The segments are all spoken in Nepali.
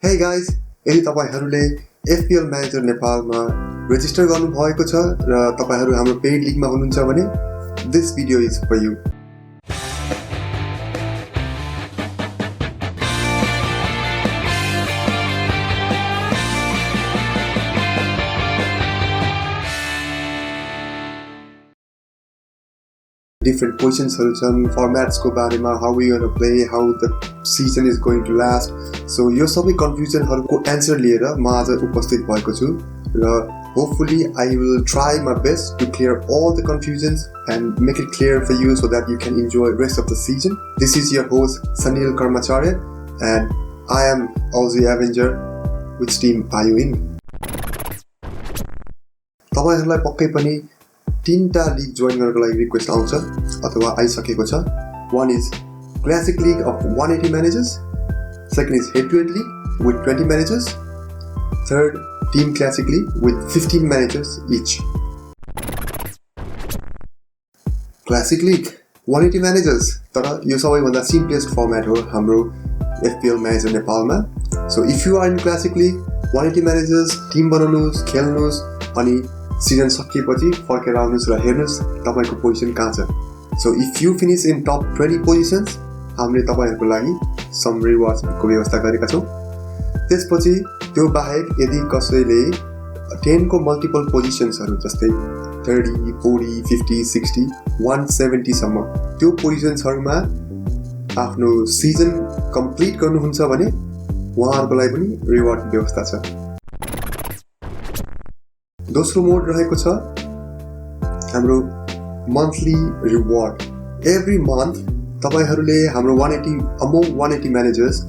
Hey guys, यदि तपाईहरुले FPL म्यानेजर नेपालमा रेजिस्टर गर्नुभएको छ र तपाईहरु हाम्रो पेड लिगमा हुनुहुन्छ भने this video is for you. Different positions formats ko barema, how we going to play, how the season is going to last. So यो सबै confusion हरुको answer लिएर म आज उपस्थित भएको छु र hopefully I will try my best to clear all the confusions and make it clear for you so that you can enjoy rest of the season. This is your host Sanil Karmacharya and I am Aussie Avenger. Which team are you in? तपाईहरुलाई पक्कै पनि तीनटा लीग जोइन गर्नको लागि रिक्वेस्ट आउँछ अथवा आइसकेको छ. One is Classic League of 180 managers. Second is Head-to-Head League with 20 managers. Third, Team Classic League with 15 managers each. Classic League 180 managers. तर यो सबैभन्दा simplest format हो हाम्रो FPL म्यानेजर नेपालमा. So if you are in Classic League 180 managers, team बनाउनुस्, खेल्नुस् अनि सिजन सकिएपछि फर्केर आउनुस् र हेर्नुस् तपाईको पोजिसन कहाँ छ. So if you finish in top 20 positions हामीले तपाईहरुको लागि सम रिवार्ड्सको व्यवस्था गरेका छौं. त्यसपछि त्यो बाहेक यदि कसैले 10 को मल्टिपल पोजिसन्सहरु जस्तै 30, 40, 50, 60, 170 सम्म त्यो पोजिसन्सहरुमा आफ्नो सिजन कम्प्लिट गर्नुहुन्छ भने उहाँहरुको लागि पनि रिवार्ड व्यवस्था छ. दोस्रो मोड रहेको छ हाम्रो मन्थली रिवार्ड. एभ्री मन्थ तपाईहरुले हाम्रो 180 अमंग 180 म्यानेजर्स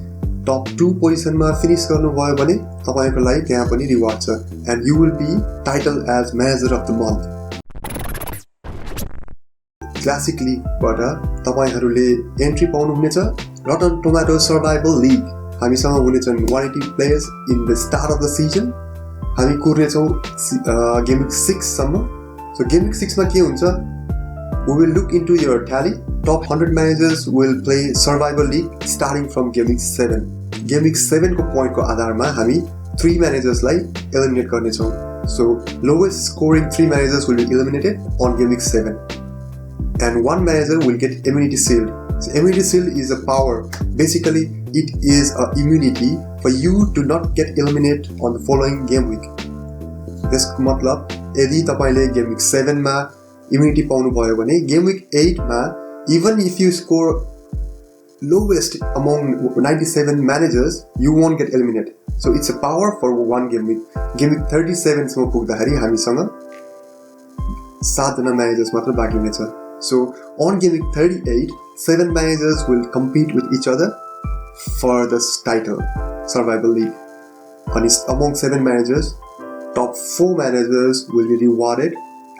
टप 2 पोजिसनमा फिनिश गर्नुभयो भने तपाईहरुको लागि त्यहाँ पनि रिवार्ड छ and you will be title as manager of the month. Classic लीगबाट तपाईहरुले एन्ट्री पाउनु हुनेछ रटन टोमाटो सर्भाइभल लीग. हामीसँग हुनेछन् 180 players in the start of the season. हामी कुर्नेछौँ गेम विक 6 सम्म. सो गेम विक 6 मा के हुन्छ, we will look into your tally. Top 100 managers will play survival league starting from game week 7. Game week 7 को point को आधारमा हामी 3 managers लाई eliminate गर्नेछौँ. So lowest scoring 3 managers will be eliminated on game week 7 and 1 manager will get immunity shield. So immunity shield is a power. Basically it is a immunity for you to not get eliminated on the following game week. त्यसको मतलब यदि तपाईले गेम विक 7 मा इम्युनिटी पाउनु भयो भने गेम विक 8 मा even if you score lowest among 97 managers you won't get eliminated. So it's a power for one game week. Game week 37 सम्म पुग्दाखेरि हामीसँग 7 जना म्यानेजर्स मात्र बाँकी हुनेछ. So on game week 38 7 managers will compete with each other for this title survival league. And among 7 managers, top 4 managers will be rewarded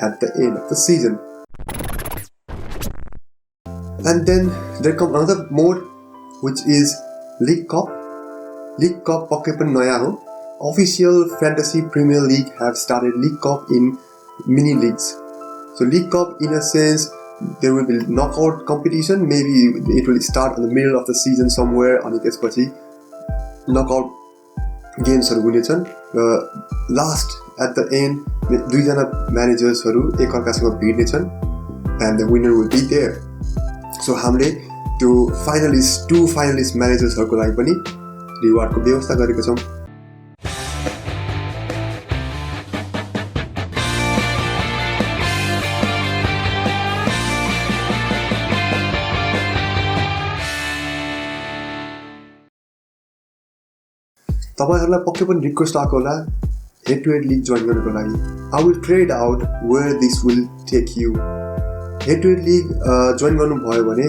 at the end of the season. And then there comes another mode which is League Cup. League Cup pakai pan naya ho. Official Fantasy Premier League have started League Cup in mini leagues. So League Cup in a sense there will be knockout competition. Maybe it will start in the middle of the season somewhere अनि त्यसपछि knockout games हरु हुनेछन् र लास्ट एट द एन्ड दुई जना म्यानेजर्स हरु एक अर्कासँग भिड्नेछन् and the winner will be there. So हामीले त्यो फाइनलिस्ट 2 फाइनलिस्ट म्यानेजर्स हरुको लागि पनि रिवार्डको व्यवस्था गरेका छौं. तपाईहरुलाई पक्कै पनि रिक्वेस्ट आएको होला head to head league join गर्नको लागि. I will trade out where this will take you. Head to head league join गर्नुभयो भने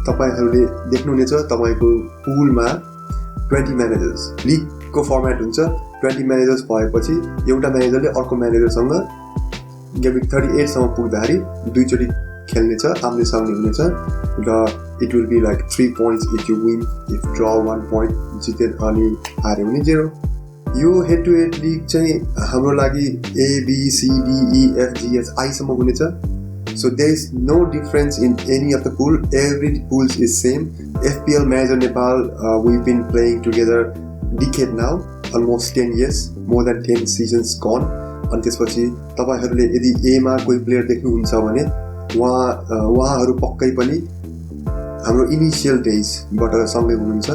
तपाईहरुले देख्नुहुनेछ तपाईको पुलमा 20 म्यानेजर्स. लीगको फर्मेट हुन्छ 20 म्यानेजर्स भएपछि एउटा म्यानेजरले अर्को म्यानेजरसँग गेम विक 38 सम्म पुग्दाखेरि दुई चोटी खेल्नेछ, आम्ने सामने हुनेछ र it will be like 3 points if you win, if draw 1 point, जिते अनि हारे भने 0. यो हेड टु हेड लीग चाहिँ हाम्रो लागि A B C D E F G H I सम्म हुनेछ. So there is no difference in any of the pool. Every pool is same. FPL Manager Nepal, we've been playing together decade now, almost 10 years, more than 10 seasons gone. अनि त्यसपछि तपाईहरुले यदि A मा कोही प्लेयर देख्नुहुन्छ भने उहाँहरु पक्कै पनि हाम्रो इनिशियल डेजबाट सँगै हुनुहुन्छ.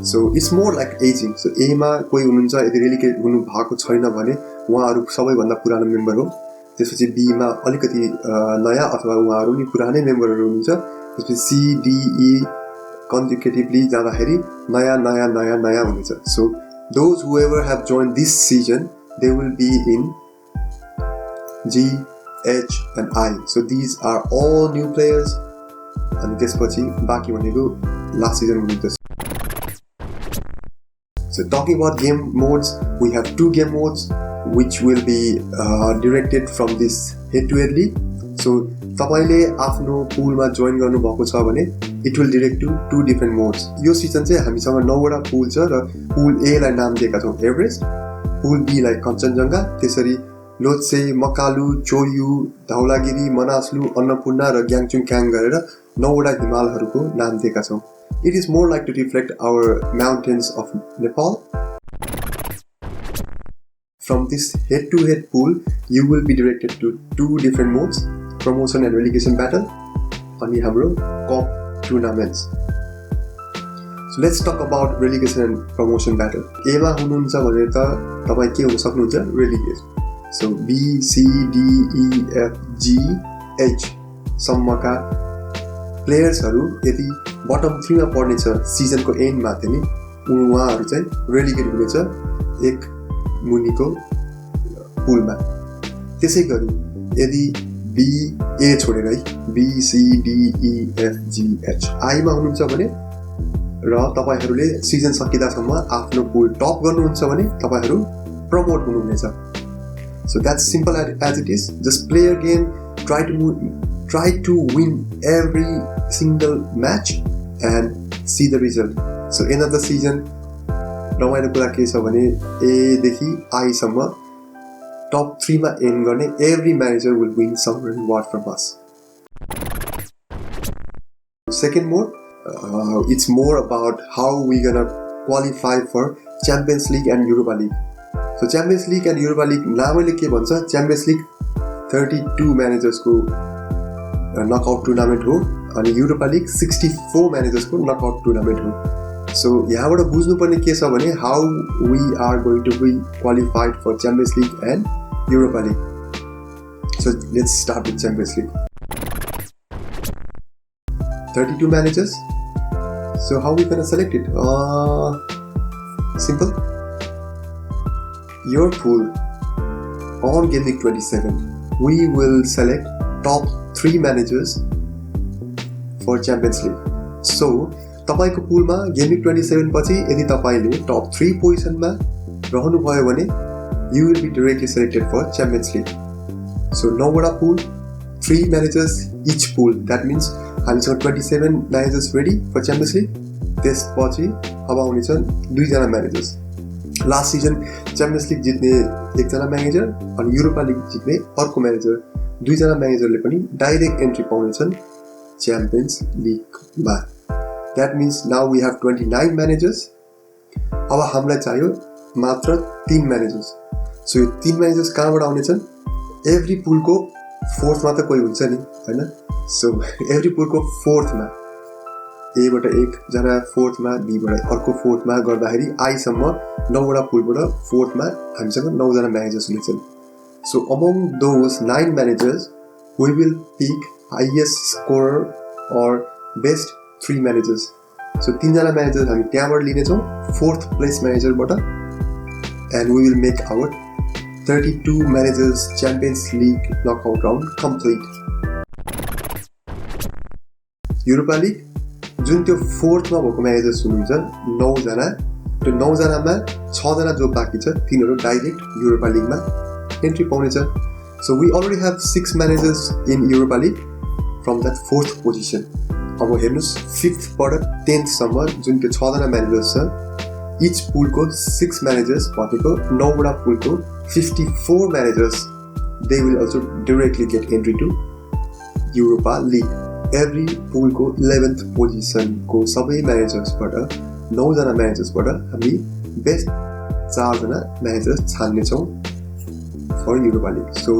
So it's more like ageing. So A मा कोही हुनुहुन्छ यदि रेलिगेट हुनु भएको छैन भने उहाँहरु सबैभन्दा पुरानो मेम्बर हो. त्यसपछि B मा अलिकति नयाँ अथवा उहाँहरु नि पुरानै मेम्बरहरु हुनुहुन्छ. त्यसपछि C, D, E consecutively जाँदाखेरि नयाँ हुनेछ. So those whoever have joined this season, they will be in G, H and I. So these are all new players. अनि त्यसपछि बाँकी भनेको last season हुनुहुन्छ. So talking about game modes, we have 2 game modes which will be directed from this head-to-head league. So तपाईले आफ्नो पुलमा जोइन गर्नु भएको छ भने it will direct to 2 different modes. यो सिजन चाहिँ हामीसँग 9 वटा पुल छ र पुल A लाई नाम दिएका छौं एभरेस्ट, पुल B लाई कञ्चनजङ्घा, त्यसरी लोत्से, मकालु, चोयु, धौलागिरी, मनासलु, अन्नपूर्ण र ग्याङचुङक्याङ गरेर 9 वटा हिमालहरूको नाम दिएका छौं. It is more like to reflect our mountains of Nepal. From this head-to-head pool, you will be directed to 2 different modes, promotion and relegation battle, अनि हाम्रो cup tournaments. So let's talk about relegation and promotion battle. A मा हुनुहुन्छ भने त तपाई के हुन सक्नुहुन्छ? Relegation. So B, C, D, E, F, G, H सम्मका प्लेयर्सहरु यदि बटम 3 मा पर्ने छ सिजनको एन्ड मा चाहिँ उहाँहरु चाहिँ रेलिगेट हुनेछ एक मुनिको पुलमा. त्यसैगरी यदि B, A छोडेर है B, C, D, E, F, G, H, I मा हुनुहुन्छ भने र तपाईहरुले सिजन सकिदासम्म आफ्नो पुल टप गर्नुहुन्छ भने तपाईहरु प्रमोट हुनुहुनेछ. So that's simple as it is. Just play your game, try to win every single match and see the result. So end of the season रमाइलो कुरा के छ भने A देखि I सम्म top 3 मा एन्ड गर्ने every manager will win some reward from us. Second mode, it's more about how we gonna qualify for Champions League and Europa League. So Champions League and Europa League नामैले के भन्छ? Champions League 32 managers को knockout tournament हो अनि Europa League 64 managers को knockout tournament हो. So यहाँबाट बुझ्नुपर्ने के छ भने how we are going to be qualified for Champions League and Europa League. So let's start with Champions League. 32 managers. So how we gonna select it? Simple. Your pool on Game Week 27, we will select top 3 managers for Champions League. So तपाईको पुलमा Game Week 27 पछि यदि तपाईले top 3 पोजिसनमा रहनु भयो भने you will be directly selected for Champions League. So 9 वटा pool, 3 managers each pool. That means हामीसँग 27 managers ready for Champions League. त्यसपछि अब आउनेछन् 2 जना managers. Last season champions league जित्ने एकजना म्यानेजर अनि युरोपा लिग जित्ने अर्को म्यानेजर, 2 जना म्यानेजरले पनि डाइरेक्ट एन्ट्री पाउनेछन् च्याम्पियन्स लिगमा. That means now we have 29 managers. अब हामीलाई चाहियो मात्र 3 म्यानेजर्स. सो यो 3 म्यानेजर्स कहाँबाट आउनेछन्? एभ्री पुलको 4th मा त कोही हुन्छ नि हैन. सो एभ्री पुलको 4th मा A बाट एकजना, 4th मा B बाट अर्को 4th मा गर्दाखेरि I सम्म 9 वटा पुलबाट 4th मा हामीसँग 9 जना म्यानेजर्स हुनेछन्. So among those 9 managers, we will pick highest scorer or best 3 managers. So 3 जना म्यानेजर्स हामी त्यहाँबाट लिनेछौँ 4th place म्यानेजरबाट, and we will make our 32 managers Champions League knockout round complete. Europa League जुन त्यो 4th मा भएको म्यानेजर्स हुनुहुन्छ 9 जना, त्यो 9 जनामा 6 जना जो बाँकी छ तिनीहरू डाइरेक्ट युरोपा लिगमा एन्ट्री पाउनेछ. So we already have 6 managers in Europa league from that 4th position. अब हेर्नुहोस् 5th बाट 10th सम्म जुन त्यो 6 जना म्यानेजर्स छ, इच पुलको 6 म्यानेजर्स भनेको 9 वटा पुलको 54 managers, they will also directly get entry to Europa league. Every पुलको 11th पोजिसनको सबै म्यानेजर्सबाट 9 जना म्यानेजर्सबाट हामी बेस्ट 4 जना managers छान्नेछौँ for Europa League. So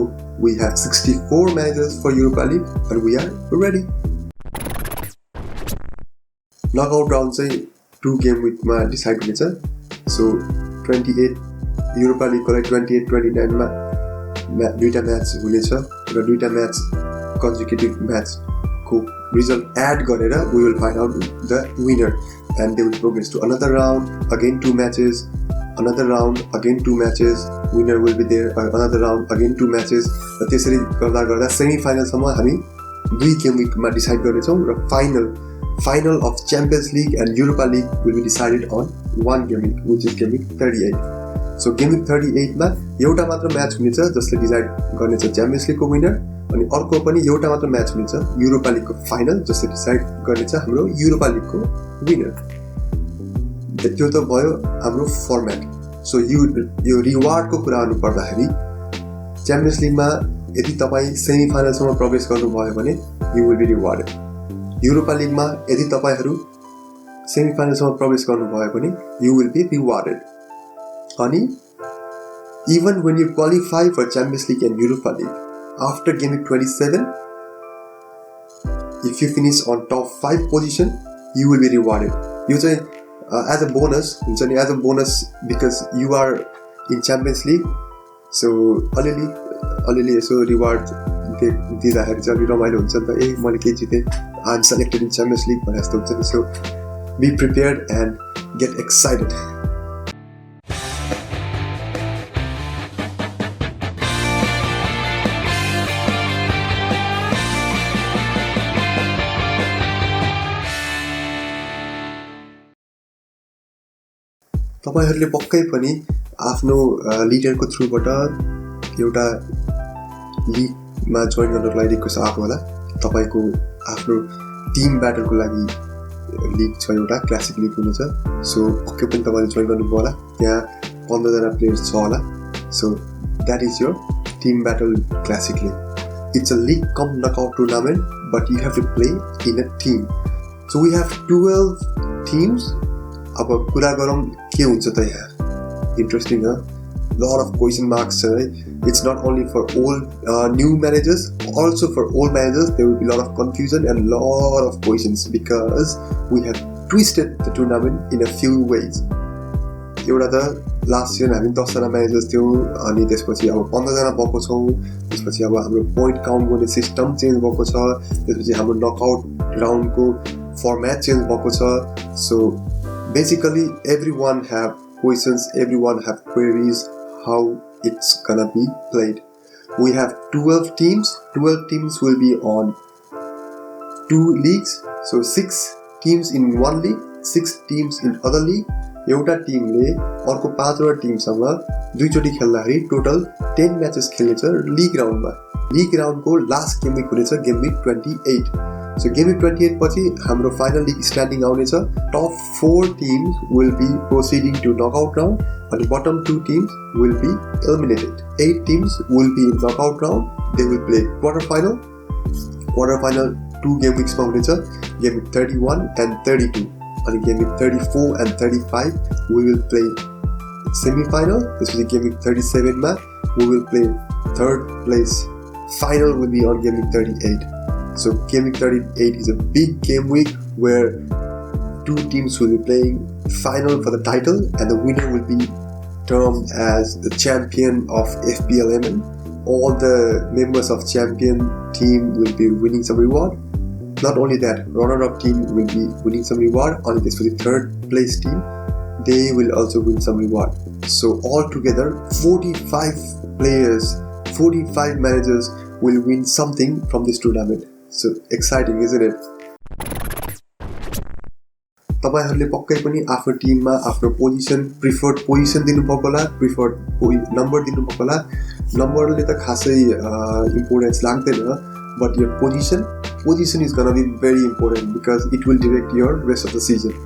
we have 64 managers for Europa League and we are ready. Knockout round चाहिँ 2 game week मा डिसाइड हुनेछ. So 28 Europa League को लागि 28-29 मा दुईटा म्याच हुनेछ र दुईटा म्याच consecutive match को result add गरेर we will find out the winner and they will progress to another round, again 2 matches, another round, again 2 matches, winner will be there, another round, again 2 matches. र त्यसरी गर्दा गर्दा सेमी फाइनलसम्म हामी 2 गेम विकमा डिसाइड गर्नेछौँ र final of champions league and Europa league will be decided on 1 game week which is game week 38. So game week 38 मा एउटा मात्र म्याच हुनेछ जसले डिसाइड गर्नेछ च्याम्पियन्स लिगको विनर अनि अर्को पनि एउटा मात्र म्याच हुनेछ युरोपा लिगको फाइनल जसले डिसाइड गर्नेछ हाम्रो युरोपा लिगको विनर. त्यो त भयो हाम्रो फर्मेट. सो यो रिवार्डको कुरा गर्नु पर्दाखेरि च्याम्पियन्स लिगमा यदि तपाईँ सेमी फाइनलसम्म प्रवेश गर्नुभयो भने you will be rewarded. Europa लिगमा यदि तपाईँहरू सेमी फाइनलसम्म प्रवेश गर्नुभयो भने यु विल बी रिवार्डेड. अनि even when you qualify for champions league and Europa league after game week 27 if you finish on top 5 position you will be rewarded. यो चाहिँ as a bonus हुन्छ नि, as a bonus because you are in Champions League. So अलिअलि यसो रिवार्ड दिँदाखेरि चाहिँ अलि रमाइलो हुन्छ नि त. ए मैले के जितेँ, I am selected in champions league भने जस्तो हुन्छ नि. So be prepared and get excited. तपाईहरूले पक्कै पनि आफ्नो लिडरको थ्रुबाट एउटा लिगमा जोइन गर्नको लागि रिक्वेस्ट आएको होला. तपाईँको आफ्नो टिम ब्याटलको लागि लिग छ, एउटा क्लासिक लिग हुनेछ. सो पक्कै पनि तपाईँले जोइन गर्नुभयो होला. त्यहाँ 15 जना प्लेयर्स छ होला. So that is your team battle classic league. It's a league cum knockout tournament but you have to play in a team. So we have 12 teams. अब कुरा गरौँ के हुन्छ त यहाँ. इन्ट्रेस्टिङ ह, लट अफ क्वेसन मार्क्स छ है. It's not only for old new managers, also for old managers there will be lot of confusion and lot of questions because we have twisted the tournament in a few ways. एउटा त लास्ट इयर हामी 10 जना म्यानेजर्स थियौँ अनि त्यसपछि अब 15 जना भएको छौँ. त्यसपछि अब हाम्रो पोइन्ट काउन्ट गर्ने सिस्टम चेन्ज भएको छ. त्यसपछि हाम्रो नकआउट राउन्डको फर्मेट चेन्ज भएको छ. So basically everyone have questions, everyone have queries how it's gonna be played. We have 12 teams. 12 teams will be on 2 leagues. So 6 teams in one league, 6 teams in other league. एउटा टिमले अर्को 5 वटा टिमसँग दुईचोटि खेल्दाखेरि टोटल 10 म्याचेस खेल्नेछ लिग राउन्डमा. लिग राउन्डको लास्ट गेम विक हुनेछ game week 28. So game week 28 पछि हाम्रो फाइनल लिग स्ट्यान्डिङ आउनेछ. Top 4 teams will be proceeding to knockout round अनि bottom 2 teams will be eliminated. 8 teams will be in knockout round. They will play quarter final 2 game विक्समा हुनेछ. गेम विक 31 एन्ड 32 अनि game week 34 and 35 we will play semi final. त्यसपछि गेम विक 37 मा we will play third place. Final will be on game week 38. So game week 38 is a big game week where 2 teams will be playing final for the title and the winner will be termed as the champion of FPLMN. All the members of champion team will be winning some reward. Not only that, runner-up team will be winning some reward. Only this for the third place team, they will also win some reward. So altogether 45 players, 45 managers will win something from this tournament. So exciting, isn't it? तपाईहरूले पक्कै पनि आफ्नो टिममा आफ्नो प्रिफर्ड पोजिसन दिनुभएको होला, प्रिफर्ड नम्बर दिनुभएको होला. नम्बरले त खासै इम्पोर्टेन्स लाग्दैन बट यो position is gonna be very important because it will direct your rest of the season.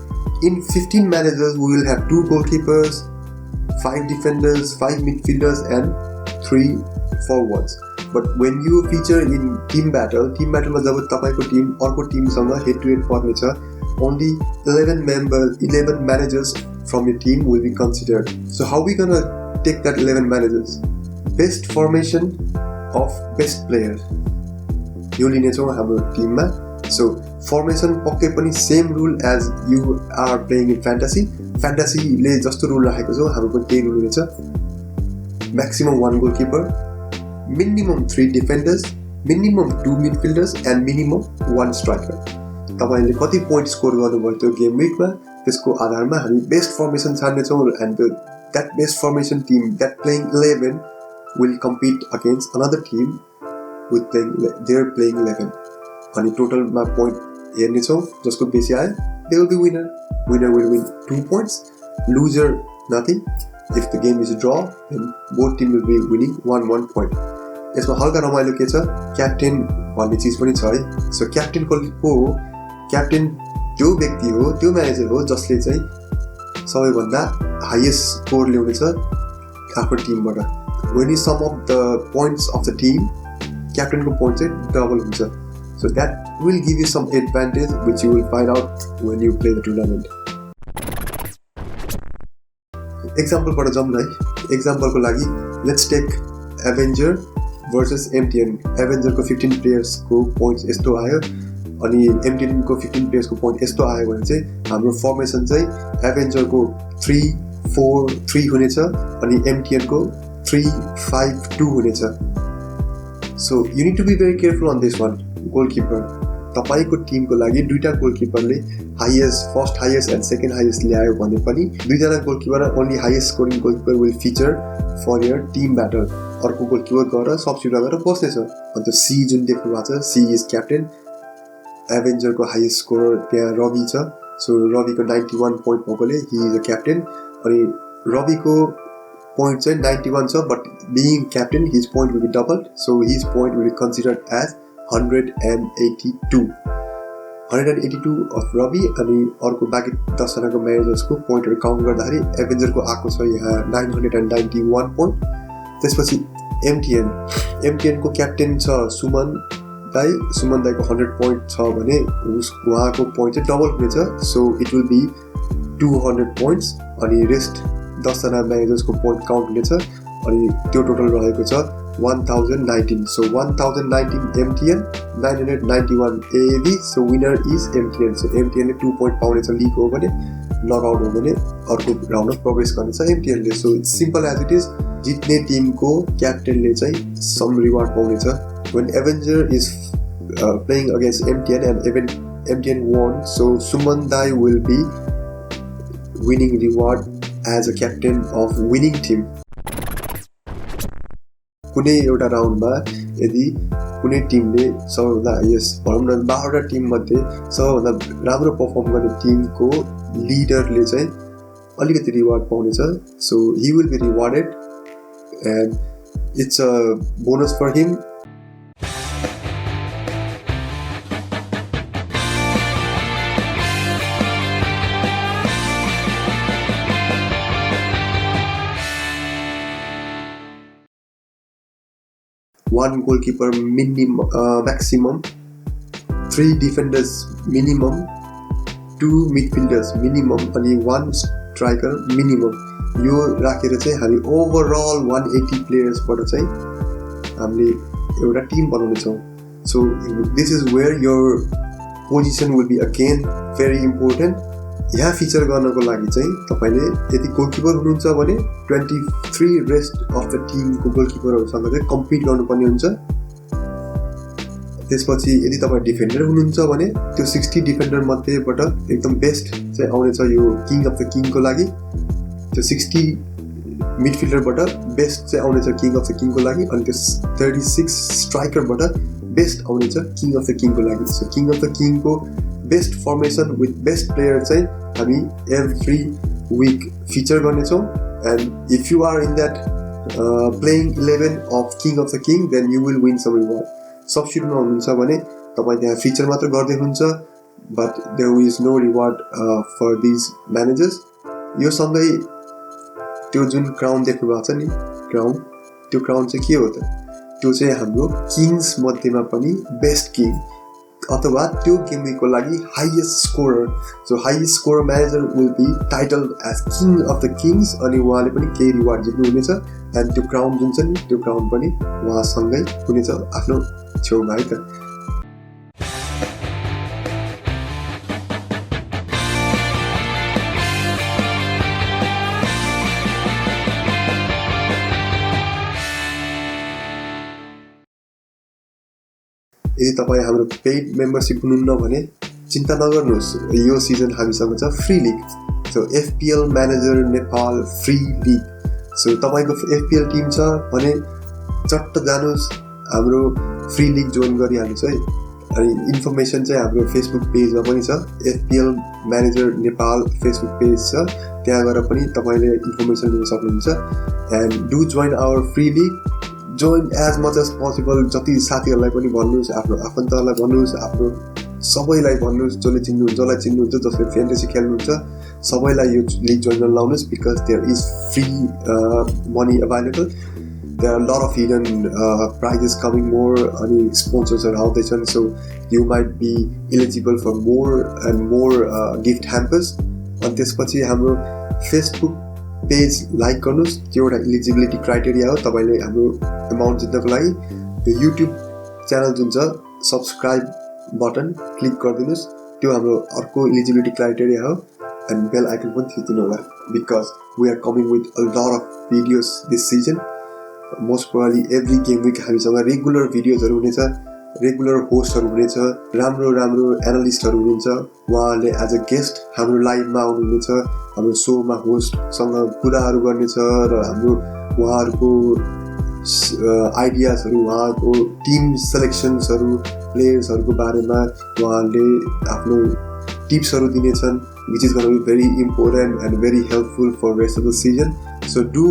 In 15 managers we will have 2 goalkeepers, 5 defenders, 5 midfielders and 3 forwards. But when you feature in team battle मा जब तपाईको टिम अर्को टिमसँग हेड टु हेड पर्नेछ only 11 managers from your team will be considered. So how we gonna take that 11 managers? Best formation of best player यो लिनेछौँ हाम्रो टिममा. So formation पक्कै पनि same rule as you are playing in fantasy. Fantasyले जस्तो रुल राखेको छ हाम्रो पनि त्यही रुल हुनेछ. Maximum 1 goalkeeper, minimum 3 defenders, minimum 2 midfielders and minimum 1 striker. तपाईले कति पोइन्ट स्कोर गर्नुभयो त्यो गेम विकमा त्यसको आधारमा हामी बेस्ट फर्मेसन छान्नेछौँ and that best formation team that playing 11 will compete against another team with their playing 11 अनि टोटलमा पोइन्ट हेर्नेछौँ जसको बेसी आयो they will be winner will win 2 points, loser nothing. If the game is a draw then both team will be winning 1 point. यसमा हल्का रमाइलो के छ क्याप्टेन भन्ने चीज पनि छ है. सो क्याप्टेन को हो क्याप्टेन त्यो व्यक्ति हो त्यो म्यानेजर हो जसले चाहिँ सबैभन्दा हाईएस्ट स्कोर ल्याउनेछ आफ्नो टिमबाट. when you sum up the points of the team captain को point चाहिँ double हुन्छ. so that will give you some advantage which you will find out when you play the tournament. example बाट जाउँ है. example को लागि let's take Avenger versus MTN. Avenger को 15 players को points यस्तो आयो अनि MTN को 15 players को point यस्तो आयो भने चाहिँ हाम्रो फर्मेसन चाहिँ Avenger को 3-4-3 हुनेछ अनि MTN को 3-5-2 हुनेछ. So you need to be very careful on this one. Goalkeeper तपाईको टिमको लागि दुईटा गोलकिपरले first highest and second highest ल्यायो भने पनि दुईजना goalkeeper only highest scoring goalkeeper will feature for your team battle. अर्को गोलकिपर गएर सब्स्टिट्युट गरेर बस्नेछ. अन्त सी जुन देख्नु भएको छ सी इज क्याप्टेन. एभेन्जरको हाईएस्ट स्कोर त्यहाँ रवि छ. सो रविको 91 पोइन्ट भएकोले हि इज अ क्याप्टेन अनि रविको पोइन्ट चाहिँ 91 छ but being captain his point will be double. So his point will be considered as 182 of Ravi अनि अर्को बाँकी 10 जनाको म्यानेजर्सको पोइन्टहरू काउन्ट गर्दाखेरि एभेन्जरको आएको छ यहाँ 991 पोइन्ट. त्यसपछि एमटिएनको क्याप्टेन छ सुमन दाईको 100 पोइन्ट छ भने उहाँको पोइन्ट चाहिँ डबल हुनेछ. So it will be 200 points अनि रेस्ट 10 जना म्यानेजर्सको पोइन्ट काउन्ट हुनेछ अनि त्यो टोटल रहेको छ 1019. So 1019 MTN, 991 AAV. So winner is MTN. So MTN ले 2 point पाउनेछ लीग हो भने नकआउट हो भने अर्को राउन्डमा प्रवेश गर्नेछ MTN ले. So it's simple as it is. जित्ने टिमको क्याप्टेनले चाहिँ सम रिवार्ड पाउनेछ. When Avenger is playing against MTN and MTN won, so Suman Dai will be winning reward as a captain of winning team. कुनै एउटा राउन्डमा यदि कुनै टिमले सबैभन्दा हाईएस्ट भनौँ न 12वटा टिम मध्ये सबैभन्दा राम्रो पर्फर्म गर्ने टिमको लिडरले चाहिँ अलिकति रिवार्ड पाउनेछ. So he will be rewarded and it's a bonus for him. One goalkeeper minimum, maximum 3 defenders minimum, 2 midfielders minimum अनि 1 striker minimum. यो राखेर चाहिँ हामी ओभरअल 180 प्लेयर्सबाट चाहिँ हामीले एउटा टिम बनाउने छौँ. So this is where your position will be again very important. यहाँ फिचर गर्नको लागि चाहिँ तपाईँले यदि गोलकिपर हुनुहुन्छ भने 23 रेस्ट अफ द टिमको गोलकिपरहरूसँग चाहिँ कम्पिट गर्नुपर्ने हुन्छ. त्यसपछि यदि तपाईँ डिफेन्डर हुनुहुन्छ भने त्यो 60 डिफेन्डर मध्येबाट एकदम बेस्ट चाहिँ आउनेछ यो किङ अफ द किङको लागि. त्यो 60 मिडफिल्डरबाट बेस्ट चाहिँ आउनेछ किङ अफ द किङको लागि अनि त्यो 36 स्ट्राइकरबाट बेस्ट आउनेछ किङ अफ द किङको लागि. सो किङ अफ द किङको best formation with best player चाहिँ हामी एभ्री विक फिचर गर्नेछौँ. And if you are in that playing 11 of king of the king then you will win some reward. सब्स्टिट्युटमा हुनुहुन्छ भने तपाईँ त्यहाँ फिचर मात्र गर्दै हुन्छ but there is no reward for these managers. यो सँगै त्यो जुन क्राउन देख्नु भएको छ नि त्यो क्राउन चाहिँ के हो त? त्यो चाहिँ हाम्रो किङ्स मध्येमा पनि बेस्ट किङ. अथवा त्यो गेम विकको लागि highest scorer, so highest scorer manager will be title as king of the kings, अनि उहाँले पनि केही रिवार्ड जित्नुहुनेछ एन्ड त्यो क्राउन जुन छ नि त्यो क्राउन पनि उहाँसँगै हुनेछ आफ्नो छेउमा है त। यदि तपाईँ हाम्रो पेड मेम्बरसिप हुनुहुन्न भने चिन्ता नगर्नुहोस्, यो सिजन हामीसँग छ free league, so FPL manager Nepal free league. So तपाईँको FPL टिम छ भने चट्ट जानुहोस्, हाम्रो फ्री लिग जोइन गरिहाल्नुहोस् है। अनि इन्फर्मेसन चाहिँ हाम्रो फेसबुक पेजमा पनि छ, FPL manager Nepal Facebook page छ, त्यहाँ गएर पनि तपाईँले इन्फर्मेसन लिन सक्नुहुन्छ। And do join our free league, join as much as possible. जति साथीहरूलाई पनि भन्नुहोस्, आफ्नो आफन्तहरूलाई भन्नुहोस्, आफ्नो सबैलाई भन्नुहोस्, जसले चिन्नुहुन्छ, जसले फ्यान्टेसी खेल्नुहुन्छ, सबैलाई यो लिग जोइन गर्न लाउनुहोस्, because there is free money available. There are lot of hidden prizes coming more, अनि स्पोन्सर्सहरू आउँदैछन्, so you might be eligible for more and more gift hampers. अनि त्यसपछि हाम्रो फेसबुक पेज लाइक गर्नुहोस्, त्यो एउटा इलिजिबिलिटी क्राइटेरिया हो तपाईँले हाम्रो एमाउन्ट जित्नको लागि। त्यो युट्युब च्यानल जुन छ सब्सक्राइब बटन क्लिक गरिदिनुहोस्, त्यो हाम्रो अर्को इलिजिबिलिटी क्राइटेरिया हो। एन्ड बेल आइकन पनि थिचिदिनु होला, because we are coming with a lot of videos this season. Most probably every game week हामीसँग रेगुलर भिडियोजहरू हुनेछ, रेगुलर होस्टहरू हुनेछ, राम्रो एनालिस्टहरू हुनुहुन्छ, उहाँहरूले एज अ गेस्ट हाम्रो लाइभमा आउनुहुनेछ, हाम्रो सोमा होस्टसँग कुराहरू गर्नेछ र हाम्रो उहाँहरूको आइडियाजहरू, उहाँहरूको टिम सेलेक्सन्सहरू, प्लेयर्सहरूको बारेमा उहाँहरूले आफ्नो टिप्सहरू दिनेछन्, which is gonna be very important and very helpful for rest of the season. So do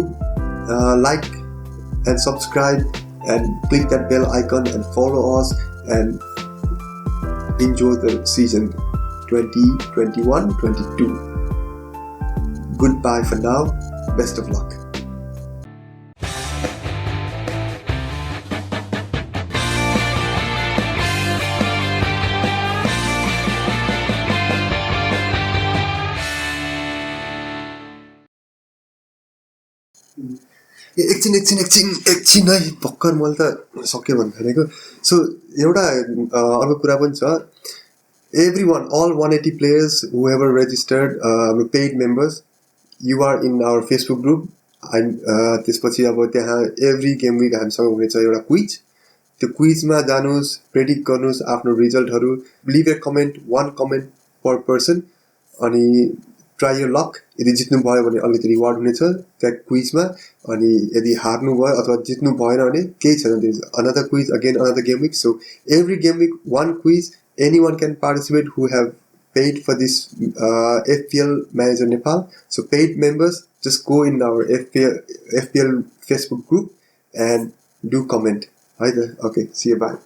like and subscribe and click that bell icon and follow us and enjoy the season 2021-22. Goodbye for now. Best of luck. एकछिन है भर्खर मैले त सक्यो भन्नु थालेको। सो एउटा अर्को कुरा पनि छ, every one, all 180 players who ever registered हाम्रो paid members, you are in our Facebook group. And त्यसपछि अब त्यहाँ एभ्री गेम विक हामीसँग हुनेछ एउटा क्विज, त्यो क्विजमा जानुहोस्, प्रेडिक्ट गर्नुहोस् आफ्नो रिजल्टहरू, लिभ ए कमेन्ट, 1 कमेन्ट पर पर्सन, अनि ट्राई यर लक। यदि जित्नुभयो भने अलिकति रिवार्ड हुनेछ त्यहाँ क्विजमा, अनि यदि हार्नुभयो अथवा जित्नु भएन भने केही छैन, another quiz again another game week. So every game week 1 quiz, anyone can participate who have paid for this FPL Manager Nepal. So paid members, just go in our FPL Facebook group and do comment. Hi there. Okay, see you, bye.